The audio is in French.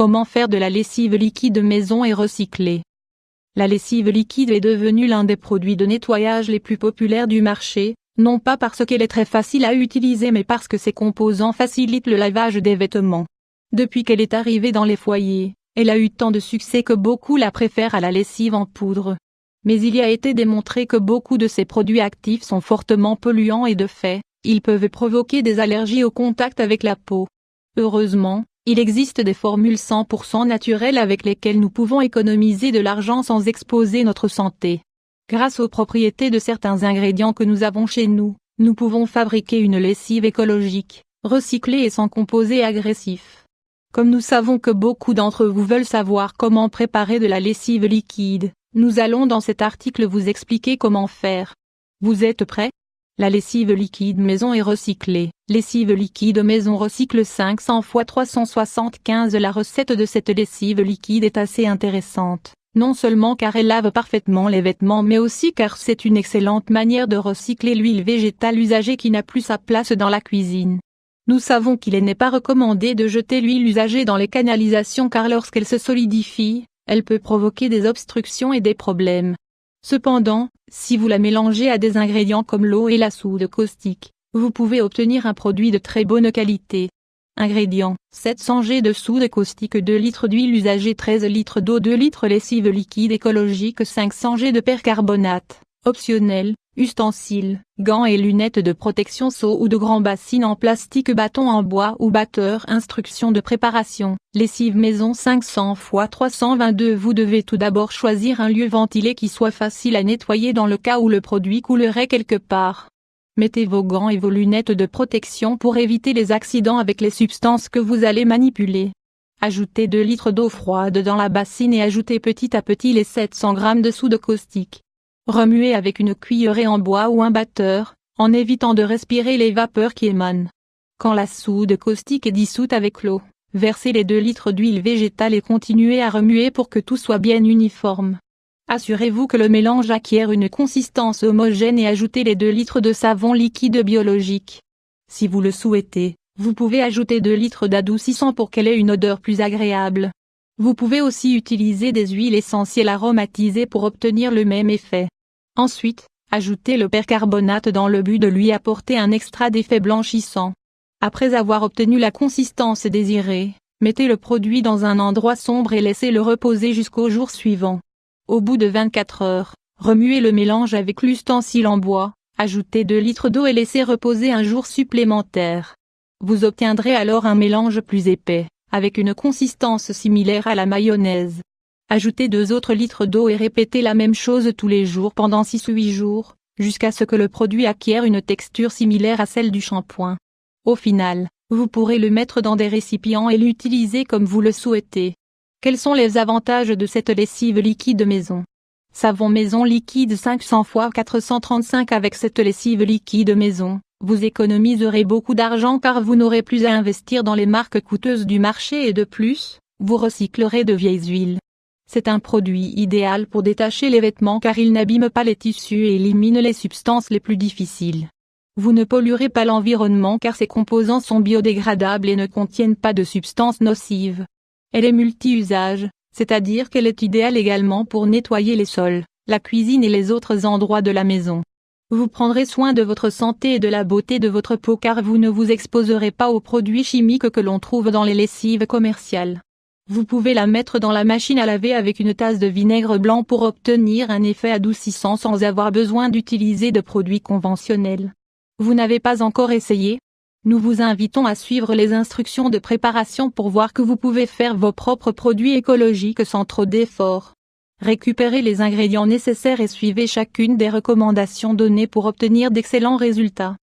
Comment faire de la lessive liquide maison et recyclée? La lessive liquide est devenue l'un des produits de nettoyage les plus populaires du marché, non pas parce qu'elle est très facile à utiliser mais parce que ses composants facilitent le lavage des vêtements. Depuis qu'elle est arrivée dans les foyers, elle a eu tant de succès que beaucoup la préfèrent à la lessive en poudre. Mais il y a été démontré que beaucoup de ces produits actifs sont fortement polluants et de fait, ils peuvent provoquer des allergies au contact avec la peau. Heureusement, il existe des formules 100% naturelles avec lesquelles nous pouvons économiser de l'argent sans exposer notre santé. Grâce aux propriétés de certains ingrédients que nous avons chez nous, nous pouvons fabriquer une lessive écologique, recyclée et sans composés agressifs. Comme nous savons que beaucoup d'entre vous veulent savoir comment préparer de la lessive liquide, nous allons dans cet article vous expliquer comment faire. Vous êtes prêts? La lessive liquide maison est recyclée. Lessive liquide maison recycle 500 x 375. La recette de cette lessive liquide est assez intéressante, non seulement car elle lave parfaitement les vêtements mais aussi car c'est une excellente manière de recycler l'huile végétale usagée qui n'a plus sa place dans la cuisine. Nous savons qu'il n'est pas recommandé de jeter l'huile usagée dans les canalisations car lorsqu'elle se solidifie, elle peut provoquer des obstructions et des problèmes. Cependant, si vous la mélangez à des ingrédients comme l'eau et la soude caustique, vous pouvez obtenir un produit de très bonne qualité. Ingrédients: 700 g de soude caustique, 2 litres d'huile usagée, 13 litres d'eau, 2 litres lessive liquide écologique, 500 g de percarbonate. Optionnel, ustensiles, gants et lunettes de protection, seau ou de grand bassine en plastique, bâton en bois ou batteur. Instructions de préparation. Lessive maison 500 x 322. Vous devez tout d'abord choisir un lieu ventilé qui soit facile à nettoyer dans le cas où le produit coulerait quelque part. Mettez vos gants et vos lunettes de protection pour éviter les accidents avec les substances que vous allez manipuler. Ajoutez 2 litres d'eau froide dans la bassine et ajoutez petit à petit les 700 g de soude caustique. Remuez avec une cuillerée en bois ou un batteur, en évitant de respirer les vapeurs qui émanent. Quand la soude caustique est dissoute avec l'eau, versez les 2 litres d'huile végétale et continuez à remuer pour que tout soit bien uniforme. Assurez-vous que le mélange acquiert une consistance homogène et ajoutez les 2 litres de savon liquide biologique. Si vous le souhaitez, vous pouvez ajouter 2 litres d'adoucissant pour qu'elle ait une odeur plus agréable. Vous pouvez aussi utiliser des huiles essentielles aromatisées pour obtenir le même effet. Ensuite, ajoutez le percarbonate dans le but de lui apporter un extra d'effet blanchissant. Après avoir obtenu la consistance désirée, mettez le produit dans un endroit sombre et laissez-le reposer jusqu'au jour suivant. Au bout de 24 heures, remuez le mélange avec l'ustensile en bois, ajoutez 2 litres d'eau et laissez reposer un jour supplémentaire. Vous obtiendrez alors un mélange plus épais, avec une consistance similaire à la mayonnaise. Ajoutez 2 autres litres d'eau et répétez la même chose tous les jours pendant 6 ou 8 jours, jusqu'à ce que le produit acquiert une texture similaire à celle du shampoing. Au final, vous pourrez le mettre dans des récipients et l'utiliser comme vous le souhaitez. Quels sont les avantages de cette lessive liquide maison? Savon maison liquide 500 x 435. Avec cette lessive liquide maison, vous économiserez beaucoup d'argent car vous n'aurez plus à investir dans les marques coûteuses du marché et de plus, vous recyclerez de vieilles huiles. C'est un produit idéal pour détacher les vêtements car il n'abîme pas les tissus et élimine les substances les plus difficiles. Vous ne polluerez pas l'environnement car ses composants sont biodégradables et ne contiennent pas de substances nocives. Elle est multi-usage, c'est-à-dire qu'elle est idéale également pour nettoyer les sols, la cuisine et les autres endroits de la maison. Vous prendrez soin de votre santé et de la beauté de votre peau car vous ne vous exposerez pas aux produits chimiques que l'on trouve dans les lessives commerciales. Vous pouvez la mettre dans la machine à laver avec une tasse de vinaigre blanc pour obtenir un effet adoucissant sans avoir besoin d'utiliser de produits conventionnels. Vous n'avez pas encore essayé? Nous vous invitons à suivre les instructions de préparation pour voir que vous pouvez faire vos propres produits écologiques sans trop d'efforts. Récupérez les ingrédients nécessaires et suivez chacune des recommandations données pour obtenir d'excellents résultats.